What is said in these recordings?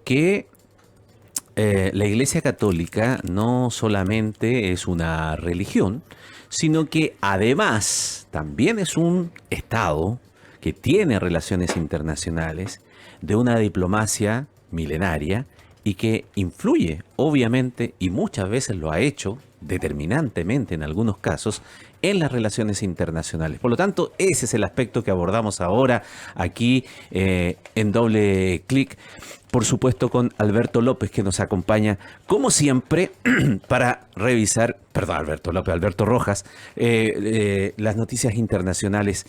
que la Iglesia Católica no solamente es una religión, sino que además también es un Estado que tiene relaciones internacionales de una diplomacia milenaria y que influye, obviamente, y muchas veces lo ha hecho determinantemente en algunos casos, en las relaciones internacionales. Por lo tanto, ese es el aspecto que abordamos ahora aquí en Doble Clic. Por supuesto, con Alberto López, que nos acompaña, como siempre, para revisar, perdón, Alberto López, Alberto Rojas, las noticias internacionales.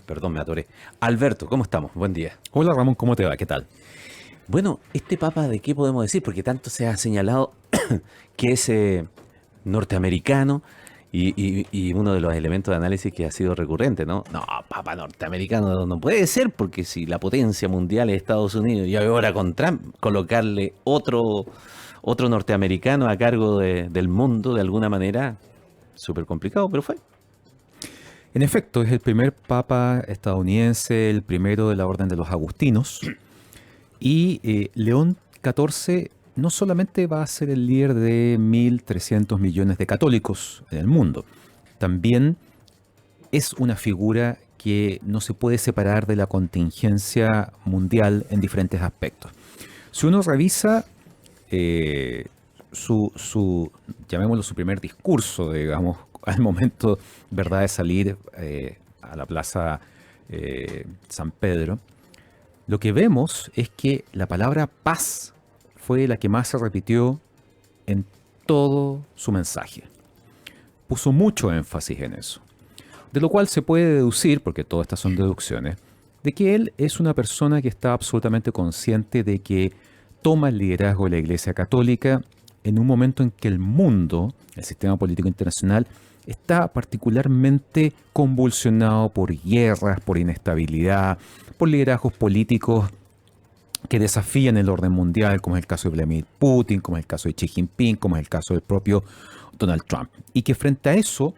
Perdón, me atoré. Alberto, ¿cómo estamos? Buen día. Hola Ramón, ¿cómo te va? ¿Qué tal? Bueno, este papa, ¿de qué podemos decir? Porque tanto se ha señalado que es norteamericano y uno de los elementos de análisis que ha sido recurrente, ¿no? No, papa norteamericano no puede ser, porque si la potencia mundial es Estados Unidos y ahora con Trump, colocarle otro norteamericano a cargo del mundo de alguna manera, súper complicado, pero fue. En efecto, es el primer papa estadounidense, el primero de la Orden de los Agustinos. Y León XIV no solamente va a ser el líder de 1.300 millones de católicos en el mundo, también es una figura que no se puede separar de la contingencia mundial en diferentes aspectos. Si uno revisa llamémoslo su primer discurso, digamos, al momento, ¿verdad?, de salir a la plaza San Pedro, lo que vemos es que la palabra paz fue la que más se repitió en todo su mensaje. Puso mucho énfasis en eso. De lo cual se puede deducir, porque todas estas son deducciones, de que él es una persona que está absolutamente consciente de que toma el liderazgo de la Iglesia Católica en un momento en que el mundo, el sistema político internacional, está particularmente convulsionado por guerras, por inestabilidad, por liderazgos políticos que desafían el orden mundial, como es el caso de Vladimir Putin, como es el caso de Xi Jinping, como es el caso del propio Donald Trump. Y que frente a eso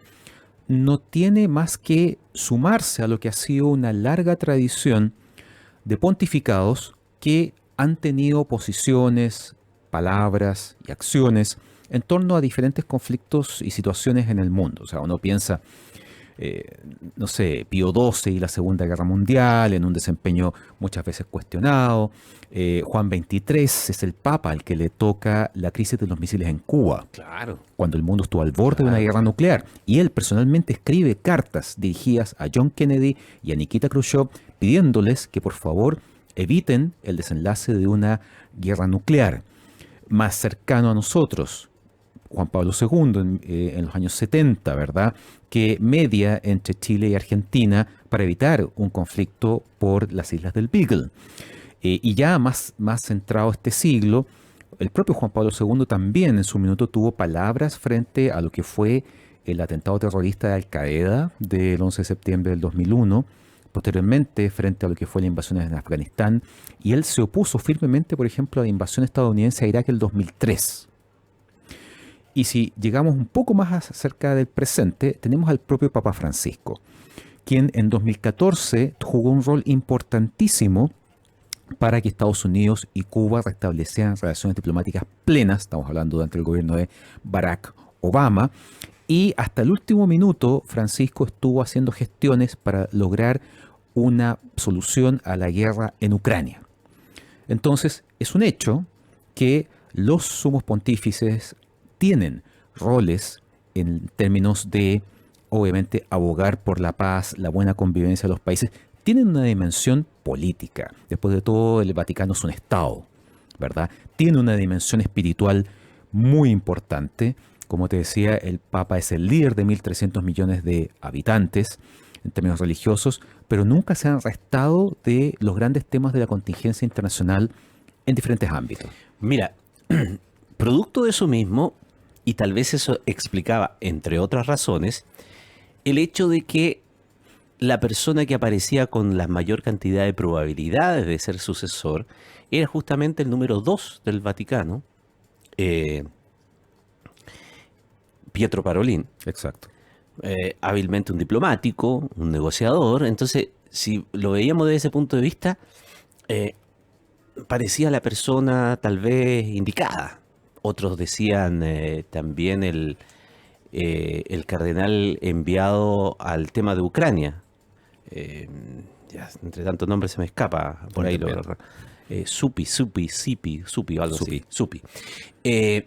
no tiene más que sumarse a lo que ha sido una larga tradición de pontificados que han tenido posiciones, palabras y acciones en torno a diferentes conflictos y situaciones en el mundo. O sea, uno piensa, no sé, Pío XII y la Segunda Guerra Mundial, en un desempeño muchas veces cuestionado. Juan XXIII es el papa al que le toca la crisis de los misiles en Cuba. Claro. Cuando el mundo estuvo al borde de una guerra nuclear. Y él personalmente escribe cartas dirigidas a John Kennedy y a Nikita Khrushchev pidiéndoles que por favor eviten el desenlace de una guerra nuclear. Más cercano a nosotros, Juan Pablo II en los años 70, ¿verdad?, que media entre Chile y Argentina para evitar un conflicto por las islas del Beagle. Y ya más centrado este siglo, el propio Juan Pablo II también en su minuto tuvo palabras frente a lo que fue el atentado terrorista de Al-Qaeda del 11 de septiembre del 2001, posteriormente frente a lo que fue la invasión en Afganistán, y él se opuso firmemente, por ejemplo, a la invasión estadounidense a Irak el 2003. Y si llegamos un poco más cerca del presente, tenemos al propio Papa Francisco, quien en 2014 jugó un rol importantísimo para que Estados Unidos y Cuba restablecieran relaciones diplomáticas plenas, estamos hablando durante el gobierno de Barack Obama, y hasta el último minuto Francisco estuvo haciendo gestiones para lograr una solución a la guerra en Ucrania. Entonces, es un hecho que los sumos pontífices tienen roles en términos de, obviamente, abogar por la paz, la buena convivencia de los países, tienen una dimensión política. Después de todo, el Vaticano es un Estado, ¿verdad? Tiene una dimensión espiritual muy importante. Como te decía, el Papa es el líder de 1.300 millones de habitantes en términos religiosos, pero nunca se han restado de los grandes temas de la contingencia internacional en diferentes ámbitos. Mira, producto de eso mismo, y tal vez eso explicaba, entre otras razones, el hecho de que la persona que aparecía con la mayor cantidad de probabilidades de ser sucesor era justamente el número 2 del Vaticano, Pietro Parolin. Exacto. Hábilmente un diplomático, un negociador. Entonces, si lo veíamos desde ese punto de vista, parecía la persona tal vez indicada. Otros decían también el cardenal enviado al tema de Ucrania. Eh, ya, entre tantos nombres se me escapa por ahí. Supi o algo así. Supi. Eh,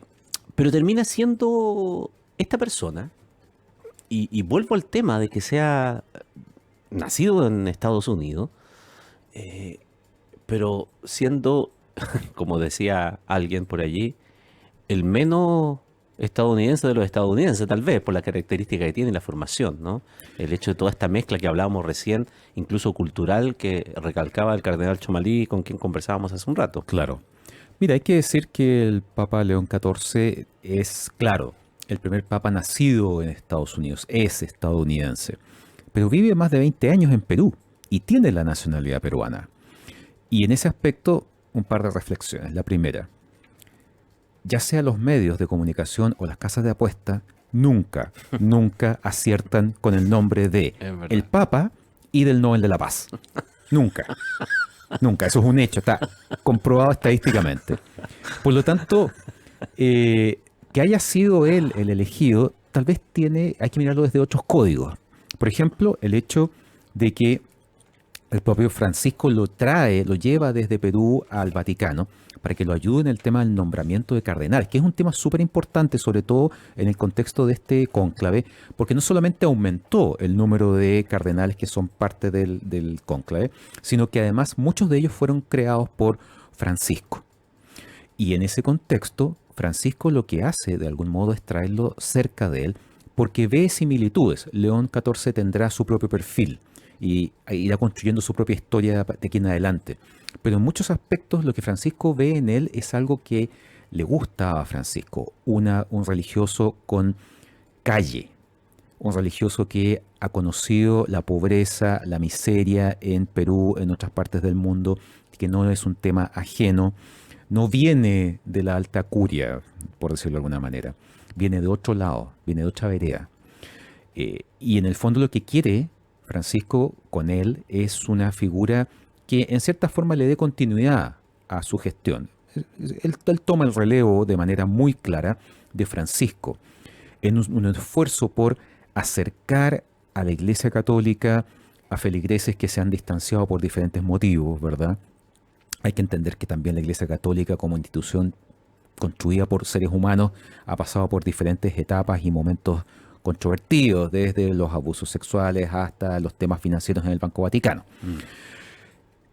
pero termina siendo esta persona, y vuelvo al tema de que sea nacido en Estados Unidos, eh, pero siendo, como decía alguien por allí, el menos estadounidense de los estadounidenses, tal vez, por la característica que tiene la formación, ¿no? El hecho de toda esta mezcla que hablábamos recién, incluso cultural, que recalcaba el cardenal Chomalí, con quien conversábamos hace un rato. Claro. Mira, hay que decir que el Papa León XIV es, claro, el primer papa nacido en Estados Unidos, es estadounidense, pero vive más de 20 años en Perú y tiene la nacionalidad peruana. Y en ese aspecto, un par de reflexiones. La primera, ya sea los medios de comunicación o las casas de apuesta, nunca aciertan con el nombre de el Papa y del Nobel de la Paz. Nunca. Nunca. Eso es un hecho, está comprobado estadísticamente. Por lo tanto, que haya sido él el elegido, tal vez hay que mirarlo desde otros códigos. Por ejemplo, el hecho de que el propio Francisco lo lleva desde Perú al Vaticano para que lo ayude en el tema del nombramiento de cardenales, que es un tema súper importante, sobre todo en el contexto de este cónclave, porque no solamente aumentó el número de cardenales que son parte del cónclave, sino que además muchos de ellos fueron creados por Francisco. Y en ese contexto, Francisco lo que hace de algún modo es traerlo cerca de él, porque ve similitudes. León XIV tendrá su propio perfil y irá construyendo su propia historia de aquí en adelante. Pero en muchos aspectos lo que Francisco ve en él es algo que le gusta a Francisco, un religioso con calle, un religioso que ha conocido la pobreza, la miseria en Perú, en otras partes del mundo, que no es un tema ajeno, no viene de la alta curia, por decirlo de alguna manera, viene de otro lado, viene de otra vereda. Y en el fondo lo que quiere Francisco con él es una figura que en cierta forma le dé continuidad a su gestión. Él toma el relevo de manera muy clara de Francisco en un esfuerzo por acercar a la Iglesia Católica a feligreses que se han distanciado por diferentes motivos, ¿verdad? Hay que entender que también la Iglesia Católica como institución construida por seres humanos ha pasado por diferentes etapas y momentos controvertidos, desde los abusos sexuales hasta los temas financieros en el Banco Vaticano.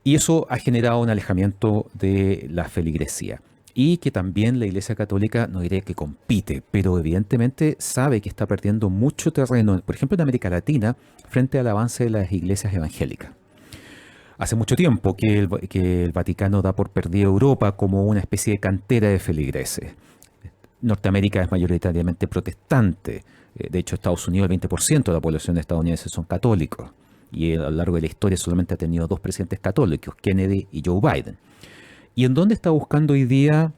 Y eso ha generado un alejamiento de la feligresía. Y que también la Iglesia Católica, no diré que compite, pero evidentemente sabe que está perdiendo mucho terreno, por ejemplo en América Latina, frente al avance de las iglesias evangélicas. Hace mucho tiempo que el Vaticano da por perdida Europa como una especie de cantera de feligreses. Norteamérica es mayoritariamente protestante. De hecho, Estados Unidos, el 20% de la población estadounidense son católicos. Y a lo largo de la historia solamente ha tenido 2 presidentes católicos, Kennedy y Joe Biden. ¿Y en dónde está buscando hoy día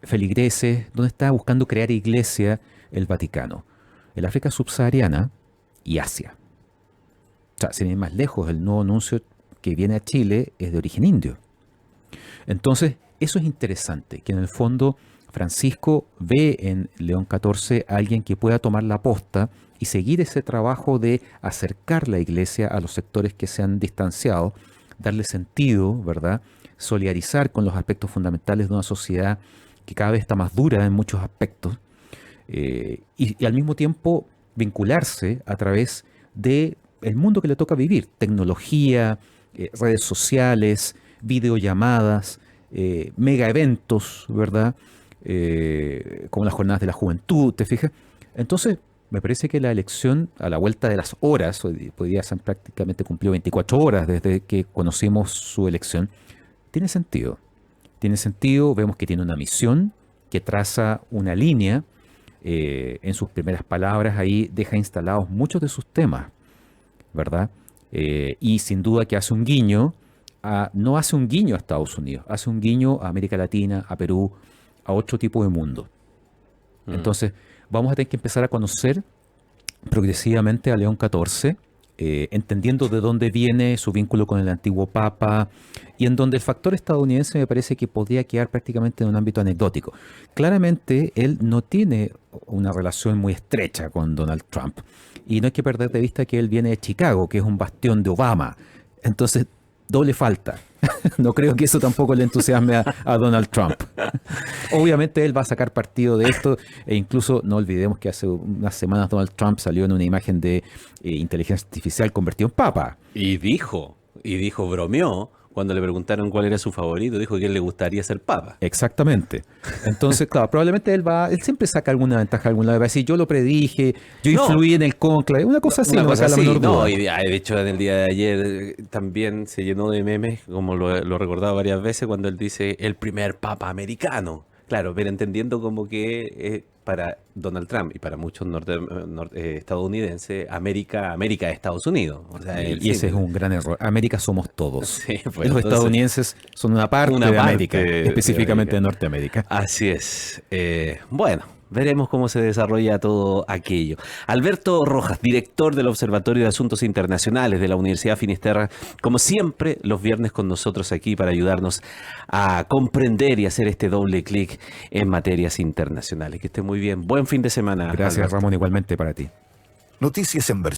feligreses? ¿Dónde está buscando crear iglesia el Vaticano? En África subsahariana y Asia. O sea, sin ir más lejos, el nuevo nuncio que viene a Chile es de origen indio. Entonces, eso es interesante, que en el fondo Francisco ve en León XIV a alguien que pueda tomar la posta y seguir ese trabajo de acercar la iglesia a los sectores que se han distanciado, darle sentido, ¿verdad? Solidarizar con los aspectos fundamentales de una sociedad que cada vez está más dura en muchos aspectos, y al mismo tiempo vincularse a través de el mundo que le toca vivir, tecnología, redes sociales, videollamadas, mega eventos, ¿verdad? Como las jornadas de la juventud, ¿te fijas? Entonces, me parece que la elección a la vuelta de las horas, hoy día se han prácticamente cumplido 24 horas desde que conocimos su elección, tiene sentido. Tiene sentido, vemos que tiene una misión, que traza una línea, en sus primeras palabras ahí deja instalados muchos de sus temas, ¿verdad? Y sin duda que hace un guiño, no hace un guiño a Estados Unidos, hace un guiño a América Latina, a Perú, a otro tipo de mundo. Entonces, vamos a tener que empezar a conocer progresivamente a León XIV, entendiendo de dónde viene su vínculo con el antiguo Papa, y en donde el factor estadounidense me parece que podría quedar prácticamente en un ámbito anecdótico. Claramente, él no tiene una relación muy estrecha con Donald Trump, y no hay que perder de vista que él viene de Chicago, que es un bastión de Obama. Entonces, doble falta. No creo que eso tampoco le entusiasme a Donald Trump. Obviamente él va a sacar partido de esto, e incluso no olvidemos que hace unas semanas Donald Trump salió en una imagen de inteligencia artificial convertido en papa. Y bromeó cuando le preguntaron cuál era su favorito, dijo que a él le gustaría ser papa. Exactamente. Entonces, claro, probablemente él siempre saca alguna ventaja alguna vez. Va a decir, yo lo predije, yo influí en el cónclave, una cosa así, Una no cosa me cabe la así, menor duda. no, y de hecho en el día de ayer también se llenó de memes, como lo he recordado varias veces, cuando él dice el primer papa americano. Claro, pero entendiendo como que para Donald Trump y para muchos estadounidenses, América es Estados Unidos. O sea, Y ese es un gran error. América somos todos. Sí, pues, Los entonces, estadounidenses son una parte de América, específicamente de Norteamérica. Así es. Bueno, veremos cómo se desarrolla todo aquello. Alberto Rojas, director del Observatorio de Asuntos Internacionales de la Universidad Finisterra, como siempre, los viernes con nosotros aquí para ayudarnos a comprender y hacer este doble clic en materias internacionales. Que esté muy bien. Buen fin de semana. Gracias, Alberto. Ramón, igualmente para ti. Noticias en versión